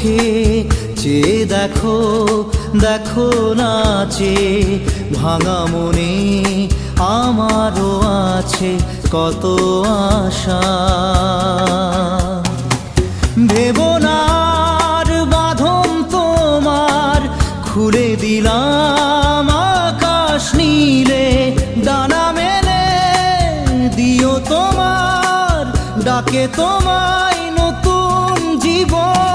চোখে চেয়ে দেখো, দেখো নাচে ভাঙা মনে আমারও আছে কত আশা। ভেবো না আর বাঁধন তোমার, খুলে দিলাম আকাশ নীলে, ডানা মেলে দিও তোমার ডাকে তোমায় নতুন জীবন।